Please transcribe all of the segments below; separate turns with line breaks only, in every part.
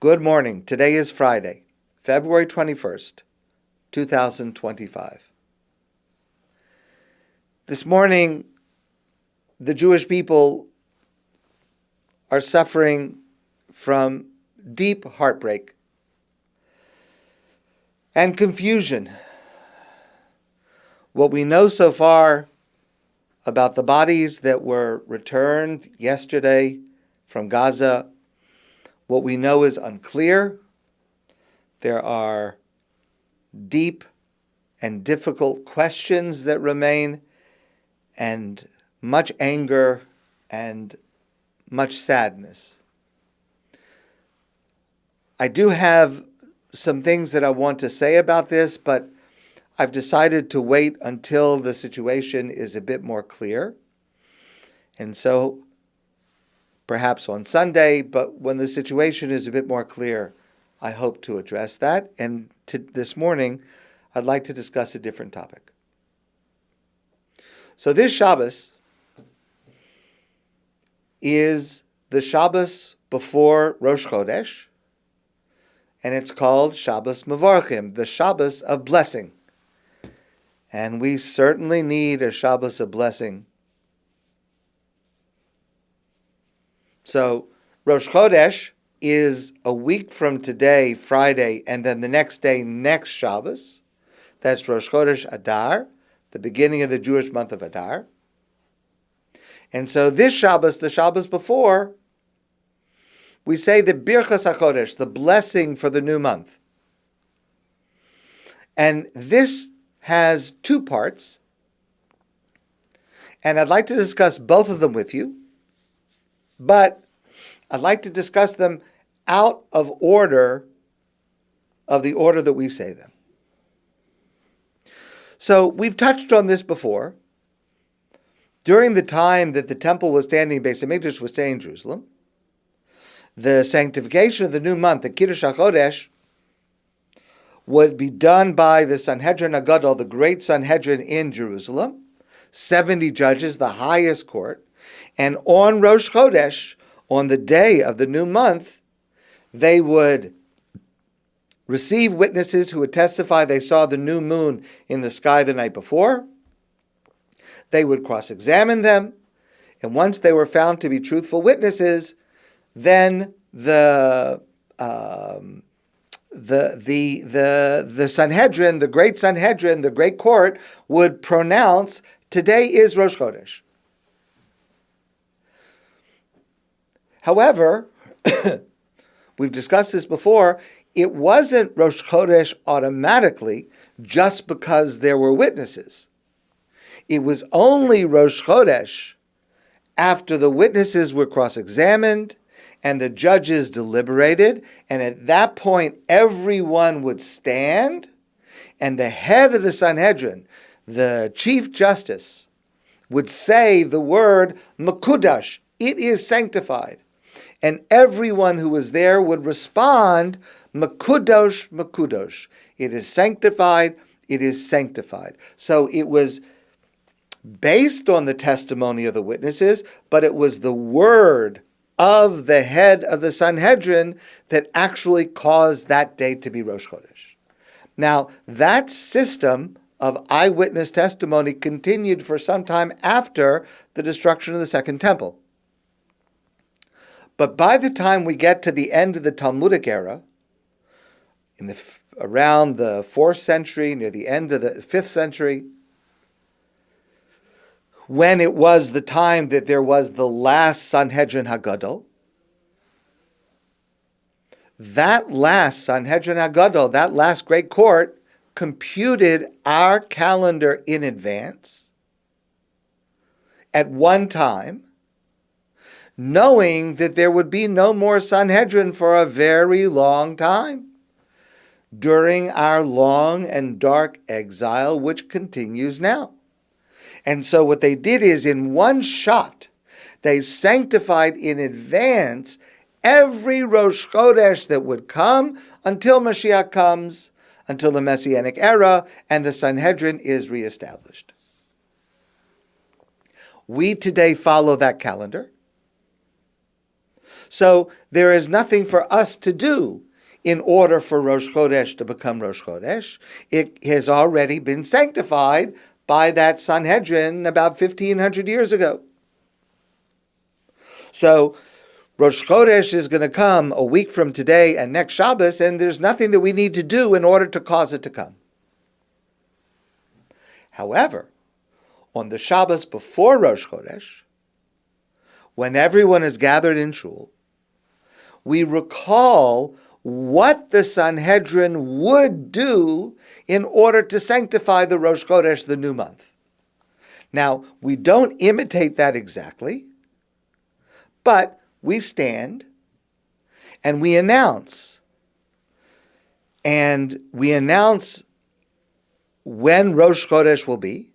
Good morning. Today is Friday, February 21st, 2025. This morning, the Jewish people are suffering from deep heartbreak and confusion. What we know so far about the bodies that were returned yesterday from Gaza, what we know is unclear. There are deep and difficult questions that remain, and much anger and much sadness. I do have some things that I want to say about this, but I've decided to wait until the situation is a bit more clear. And so perhaps on Sunday, but when the situation is a bit more clear, I hope to address that. And this morning, I'd like to discuss a different topic. So this Shabbos is the Shabbos before Rosh Chodesh, and it's called Shabbos Mevarchim, the Shabbos of blessing. And we certainly need a Shabbos of blessing. So Rosh Chodesh is a week from today, Friday, and then the next day, next Shabbos. That's Rosh Chodesh Adar, the beginning of the Jewish month of Adar. And so this Shabbos, the Shabbos before, we say the Birchat HaChodesh, the blessing for the new month. And this has two parts, and I'd like to discuss both of them with you, but I'd like to discuss them out of order of the order that we say them. So we've touched on this before. During the time that the temple was standing, Beis HaMikdash was staying in Jerusalem, the sanctification of the new month, the Kiddush HaChodesh, would be done by the Sanhedrin HaGadol, the great Sanhedrin in Jerusalem, 70 judges, the highest court. And on Rosh Chodesh, on the day of the new month, they would receive witnesses who would testify they saw the new moon in the sky the night before. They would cross-examine them, and once they were found to be truthful witnesses, then the Sanhedrin, the great Sanhedrin, the great court, would pronounce, today is Rosh Chodesh. However, we've discussed this before, it wasn't Rosh Chodesh automatically just because there were witnesses. It was only Rosh Chodesh after the witnesses were cross-examined and the judges deliberated, and at that point everyone would stand, and the head of the Sanhedrin, the chief justice, would say the word Mekudash, it is sanctified. And everyone who was there would respond, Mekudosh, Mekudosh. It is sanctified, it is sanctified. So it was based on the testimony of the witnesses, but it was the word of the head of the Sanhedrin that actually caused that day to be Rosh Chodesh. Now, that system of eyewitness testimony continued for some time after the destruction of the Second Temple. But by the time we get to the end of the Talmudic era, around the 4th century, near the end of the 5th century, when it was the time that there was the last Sanhedrin HaGadol, that last Sanhedrin HaGadol, that last great court, computed our calendar in advance at one time, knowing that there would be no more Sanhedrin for a very long time during our long and dark exile, which continues now. And so what they did is, in one shot, they sanctified in advance every Rosh Chodesh that would come until Mashiach comes, until the Messianic era, and the Sanhedrin is reestablished. We today follow that calendar. So there is nothing for us to do in order for Rosh Chodesh to become Rosh Chodesh. It has already been sanctified by that Sanhedrin about 1,500 years ago. So Rosh Chodesh is going to come a week from today and next Shabbos, and there's nothing that we need to do in order to cause it to come. However, on the Shabbos before Rosh Chodesh, when everyone is gathered in shul, we recall what the Sanhedrin would do in order to sanctify the Rosh Chodesh, the new month. Now, we don't imitate that exactly, but we stand and we announce. And we announce when Rosh Chodesh will be.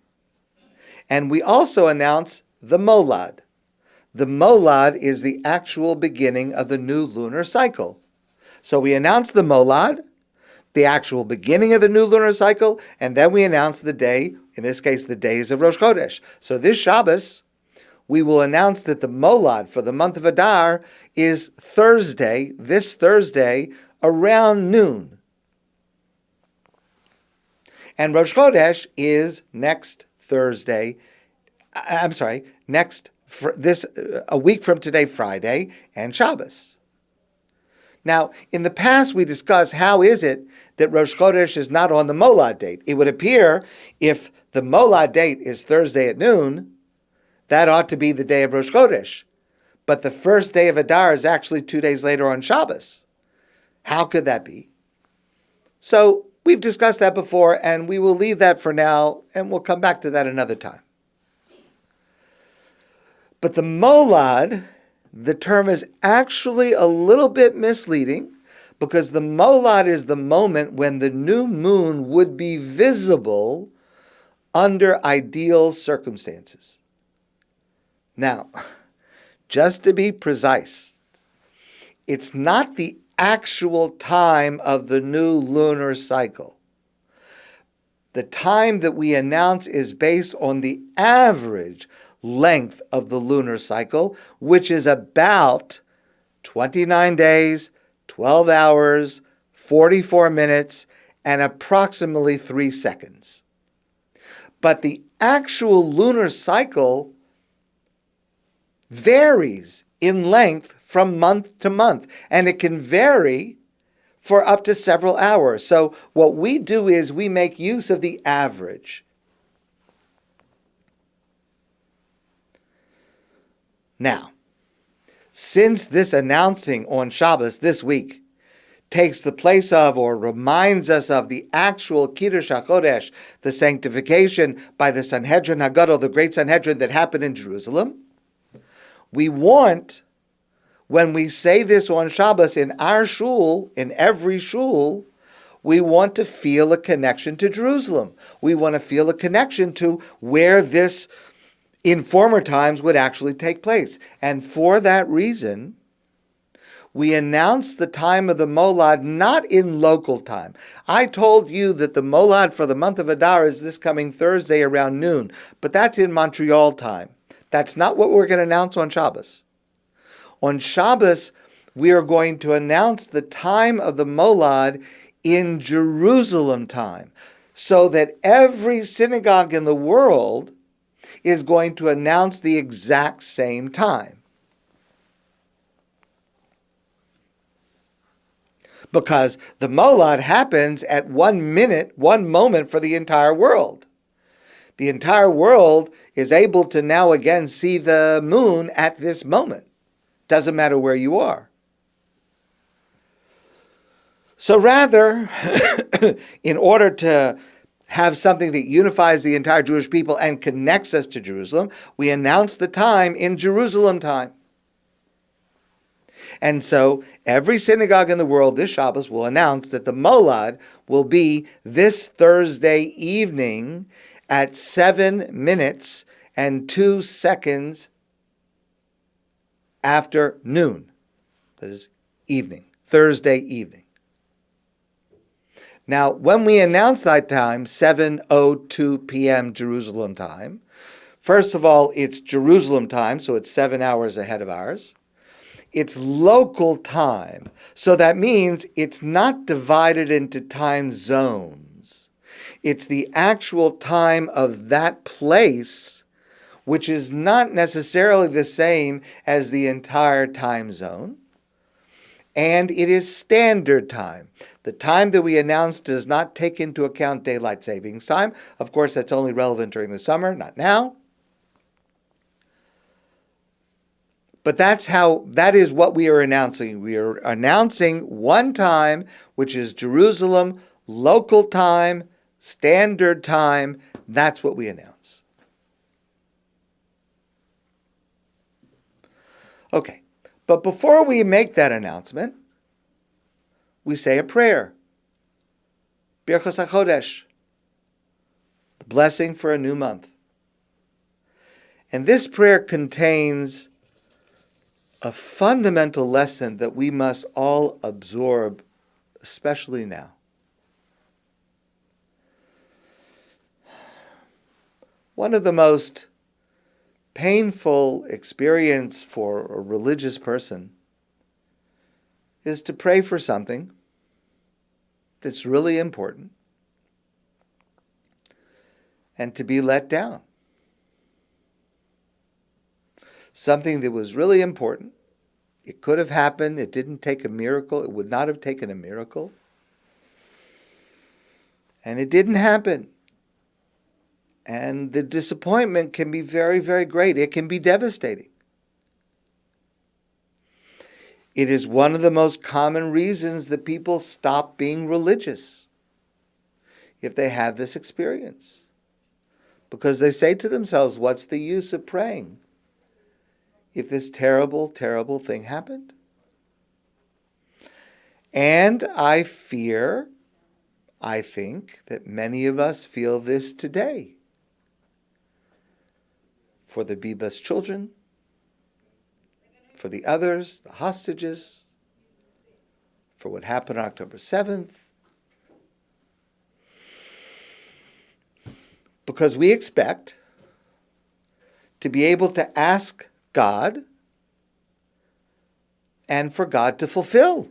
And we also announce the Molad. The Molad is the actual beginning of the new lunar cycle. So we announce the Molad, the actual beginning of the new lunar cycle, and then we announce the day, in this case, the days of Rosh Chodesh. So this Shabbos, we will announce that the Molad for the month of Adar is Thursday, this Thursday, around noon. And Rosh Chodesh is next Thursday, a week from today, Friday, and Shabbos. Now, in the past, we discussed how is it that Rosh Chodesh is not on the Molad date. It would appear if the Molad date is Thursday at noon, that ought to be the day of Rosh Chodesh. But the first day of Adar is actually 2 days later on Shabbos. How could that be? So we've discussed that before, and we will leave that for now, and we'll come back to that another time. But the Molad, the term is actually a little bit misleading, because the Molad is the moment when the new moon would be visible under ideal circumstances. Now, just to be precise, it's not the actual time of the new lunar cycle. The time that we announce is based on the average length of the lunar cycle, which is about 29 days, 12 hours, 44 minutes, and approximately 3 seconds. But the actual lunar cycle varies in length from month to month, and it can vary for up to several hours. So what we do is we make use of the average. Now, since this announcing on Shabbos this week takes the place of or reminds us of the actual Kiddush HaChodesh, the sanctification by the Sanhedrin HaGadol, the great Sanhedrin that happened in Jerusalem, we want, when we say this on Shabbos in our shul, in every shul, we want to feel a connection to Jerusalem. We want to feel a connection to where this in former times would actually take place. And for that reason, we announce the time of the Molad not in local time. I told you that the Molad for the month of Adar is this coming Thursday around noon, but that's in Montreal time. That's not what we're going to announce on Shabbos. On Shabbos, we are going to announce the time of the Molad in Jerusalem time, so that every synagogue in the world is going to announce the exact same time. Because the Molad happens at 1 minute, 1 moment for the entire world. The entire world is able to now again see the moon at this moment. Doesn't matter where you are. So rather, in order to have something that unifies the entire Jewish people and connects us to Jerusalem, we announce the time in Jerusalem time. And so every synagogue in the world this Shabbos will announce that the Molad will be this Thursday evening at 7 minutes and 2 seconds after noon. That is evening, Thursday evening. Now, when we announce that time, 7:02 p.m. Jerusalem time, first of all, it's Jerusalem time, so it's 7 hours ahead of ours. It's local time. So that means it's not divided into time zones. It's the actual time of that place, which is not necessarily the same as the entire time zone. And it is standard time. The time that we announced does not take into account daylight savings time. Of course, that's only relevant during the summer, not now. But that is what we are announcing. We are announcing one time, which is Jerusalem, local time, standard time. That's what we announce. Okay, but before we make that announcement, we say a prayer. Birchat HaChodesh, the blessing for a new month. And this prayer contains a fundamental lesson that we must all absorb, especially now. One of the most painful experience for a religious person is to pray for something that's really important and to be let down. Something that was really important. It could have happened. It didn't take a miracle. It would not have taken a miracle. And it didn't happen. And the disappointment can be very, very great. It can be devastating. It is one of the most common reasons that people stop being religious if they have this experience. Because they say to themselves, what's the use of praying if this terrible, terrible thing happened? And I think that many of us feel this today. For the Biba's children, for the others, the hostages, for what happened on October 7th. Because we expect to be able to ask God and for God to fulfill.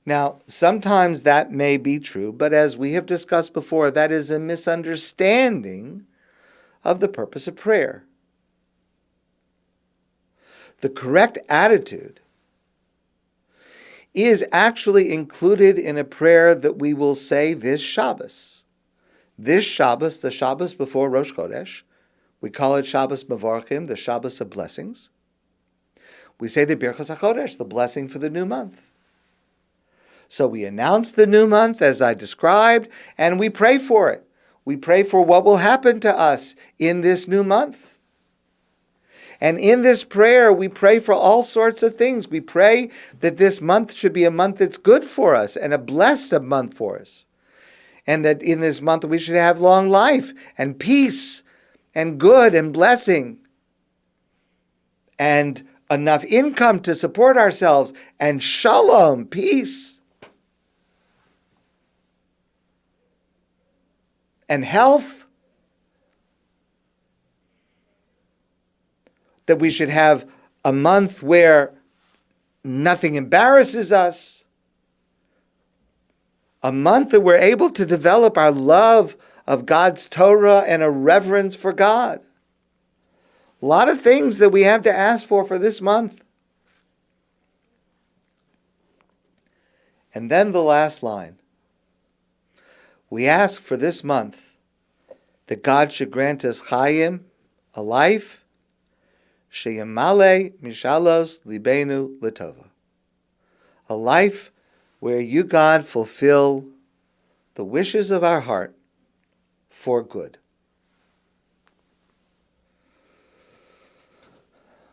Now, sometimes that may be true, but as we have discussed before, that is a misunderstanding of the purpose of prayer. The correct attitude is actually included in a prayer that we will say this Shabbos. This Shabbos, the Shabbos before Rosh Chodesh, we call it Shabbos Mevorchim, the Shabbos of blessings. We say the Birchat HaChodesh, the blessing for the new month. So we announce the new month as I described, and we pray for it. We pray for what will happen to us in this new month. And in this prayer, we pray for all sorts of things. We pray that this month should be a month that's good for us and a blessed month for us. And that in this month we should have long life and peace and good and blessing and enough income to support ourselves and shalom, peace. And health, that we should have a month where nothing embarrasses us, a month that we're able to develop our love of God's Torah and a reverence for God. A lot of things that we have to ask for this month. And then the last line. We ask for this month that God should grant us chayim, a life, sheyamale mishalos libenu letova, a life where you, God, fulfill the wishes of our heart for good.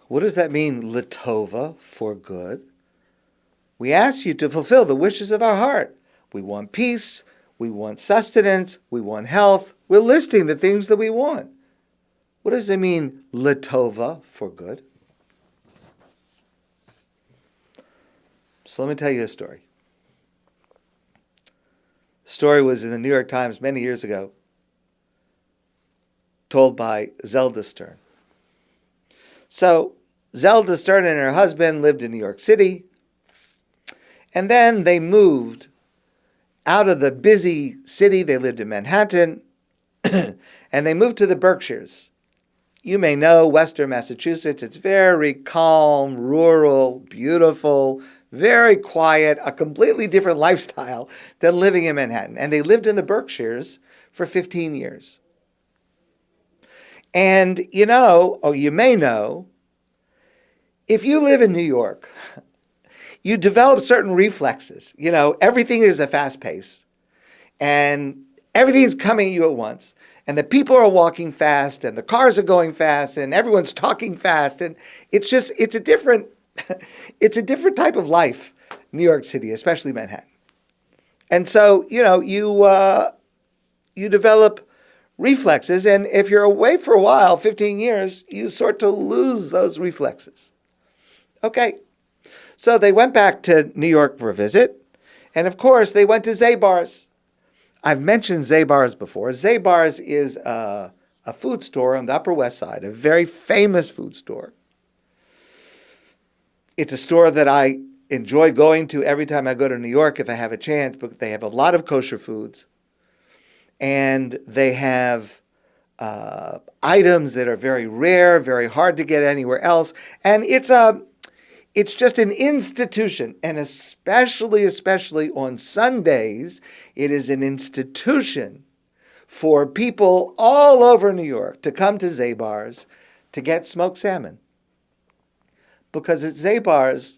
What does that mean, letova, for good? We ask you to fulfill the wishes of our heart. We want peace. We want sustenance, we want health. We're listing the things that we want. What does it mean, letova, for good? So let me tell you a story. The story was in the New York Times many years ago, told by Zelda Stern. So Zelda Stern and her husband lived in New York City, and then they moved out of the busy city. They lived in Manhattan, and they moved to the Berkshires. You may know Western Massachusetts. It's very calm, rural, beautiful, very quiet, a completely different lifestyle than living in Manhattan. And they lived in the Berkshires for 15 years. And you may know, if you live in New York, you develop certain reflexes. Everything is a fast pace, and everything's coming at you at once. And the people are walking fast, and the cars are going fast, and everyone's talking fast. And it's a different type of life, New York City, especially Manhattan. And so, you develop reflexes, and if you're away for a while, 15 years, you sort to lose those reflexes. Okay, so they went back to New York for a visit, and of course, they went to Zabar's. I've mentioned Zabar's before. Zabar's is a food store on the Upper West Side, a very famous food store. It's a store that I enjoy going to every time I go to New York if I have a chance, but they have a lot of kosher foods. And they have items that are very rare, very hard to get anywhere else. And it's just an institution, and especially on Sundays, it is an institution for people all over New York to come to Zabar's to get smoked salmon. Because at Zabar's,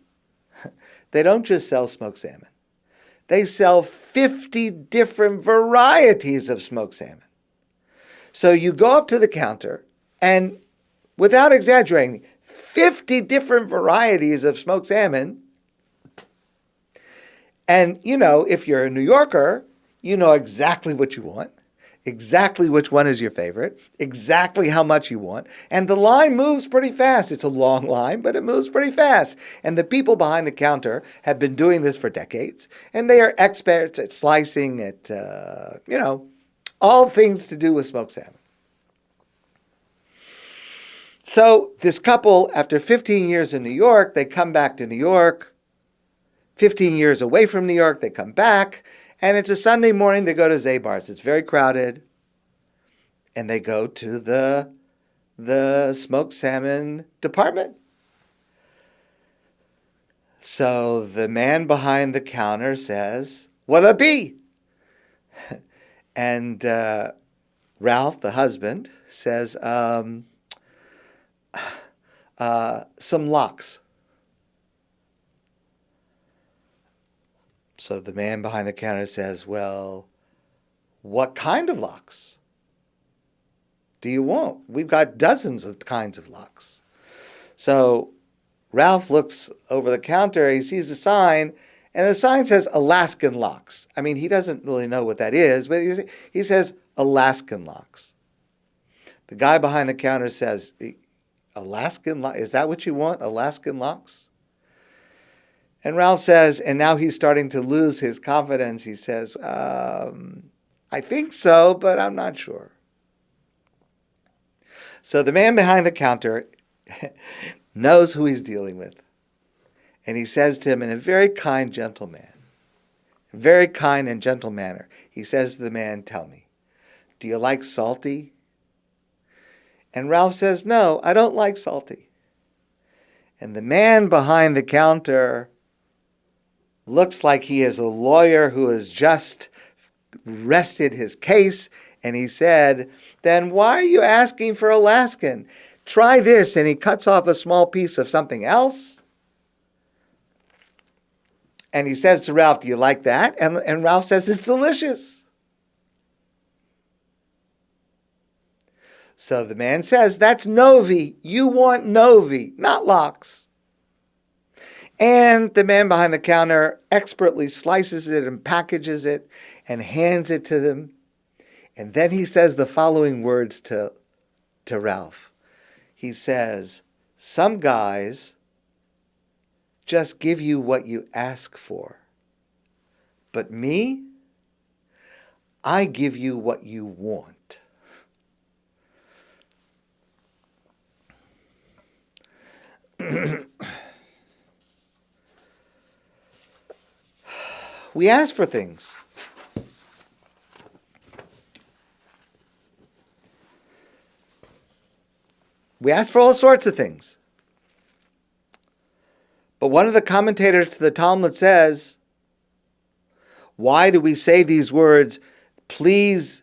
they don't just sell smoked salmon. They sell 50 different varieties of smoked salmon. So you go up to the counter, and without exaggerating, 50 different varieties of smoked salmon. And, if you're a New Yorker, you know exactly what you want, exactly which one is your favorite, exactly how much you want. And the line moves pretty fast. It's a long line, but it moves pretty fast. And the people behind the counter have been doing this for decades. And they are experts at slicing, at, all things to do with smoked salmon. So this couple, after 15 years in New York, they come back to New York. 15 years away from New York, they come back. And it's a Sunday morning, they go to Zabar's. It's very crowded. And they go to the smoked salmon department. So the man behind the counter says, "What'll it be?" And Ralph, the husband, says, some lox. So the man behind the counter says, "Well, what kind of lox do you want? We've got dozens of kinds of lox." So Ralph looks over the counter, he sees a sign, and the sign says Alaskan lox. I mean, he doesn't really know what that is, but he says Alaskan lox. The guy behind the counter says, "Alaskan lox? Is that what you want? Alaskan lox?" And Ralph says, and now he's starting to lose his confidence. He says, "I think so, but I'm not sure." So the man behind the counter knows who he's dealing with. And he says to him in a very kind, gentle manner, he says to the man, "Tell me, do you like salty?" And Ralph says, "No, I don't like salty." And the man behind the counter looks like he is a lawyer who has just rested his case. And he said, "Then why are you asking for Alaskan? Try this." And he cuts off a small piece of something else. And he says to Ralph, "Do you like that?" And Ralph says, "It's delicious." So the man says, "That's Novi. You want Novi, not lox." And the man behind the counter expertly slices it and packages it and hands it to them. And then he says the following words to Ralph. He says, "Some guys just give you what you ask for. But me, I give you what you want." We ask for things. We ask for all sorts of things. But one of the commentators to the Talmud says, why do we say these words, please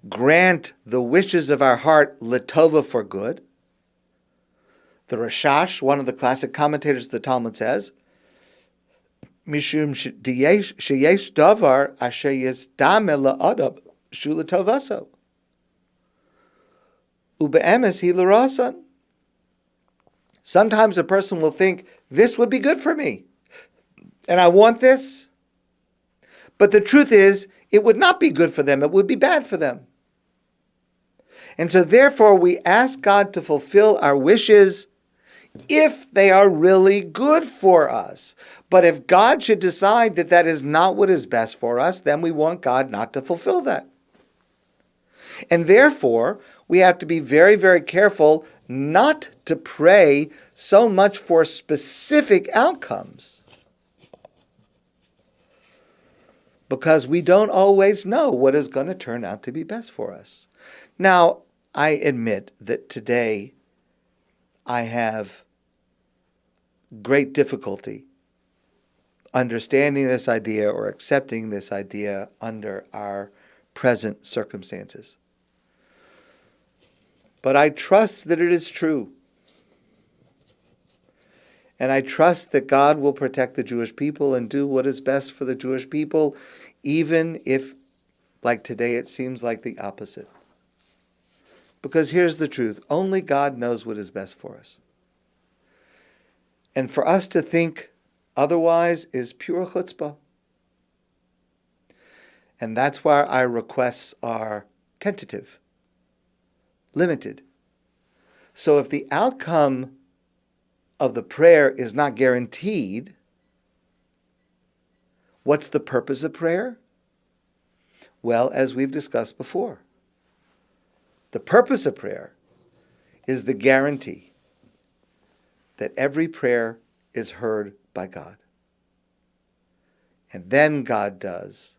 grant the wishes of our heart, letova, for good? The Rashash, one of the classic commentators to the Talmud, says, Mishum sheyesh davar asher yisdame la'adam shu letovaso. Ube'emes hi l'rasan. Sometimes a person will think, this would be good for me, and I want this. But the truth is, it would not be good for them. It would be bad for them. And so therefore, we ask God to fulfill our wishes if they are really good for us. But if God should decide that that is not what is best for us, then we want God not to fulfill that. And therefore, we have to be very, very careful not to pray so much for specific outcomes, because we don't always know what is going to turn out to be best for us. Now, I admit that today I have great difficulty understanding this idea or accepting this idea under our present circumstances. But I trust that it is true. And I trust that God will protect the Jewish people and do what is best for the Jewish people, even if, like today, it seems like the opposite. Because here's the truth. Only God knows what is best for us. And for us to think otherwise is pure chutzpah. And that's why our requests are tentative, limited. So if the outcome of the prayer is not guaranteed, what's the purpose of prayer? Well, as we've discussed before, the purpose of prayer is the guarantee that every prayer is heard by God. And then God does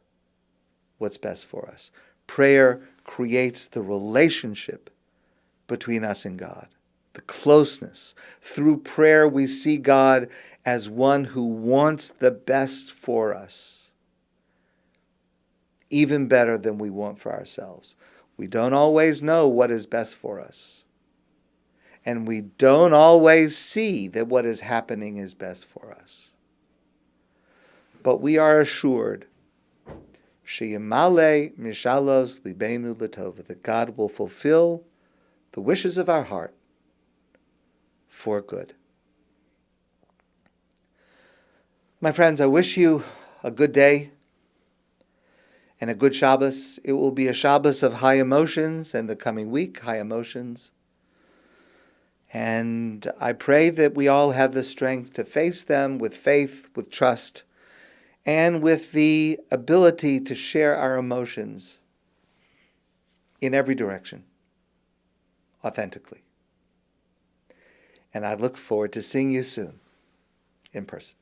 what's best for us. Prayer creates the relationship between us and God, the closeness. Through prayer, we see God as one who wants the best for us, even better than we want for ourselves. We don't always know what is best for us, and we don't always see that what is happening is best for us. But we are assured, Sheyimale mishalos libenu letova, that God will fulfill the wishes of our heart for good. My friends, I wish you a good day and a good Shabbos. It will be a Shabbos of high emotions, and the coming week, high emotions. And I pray that we all have the strength to face them with faith, with trust, and with the ability to share our emotions in every direction, authentically. And I look forward to seeing you soon in person.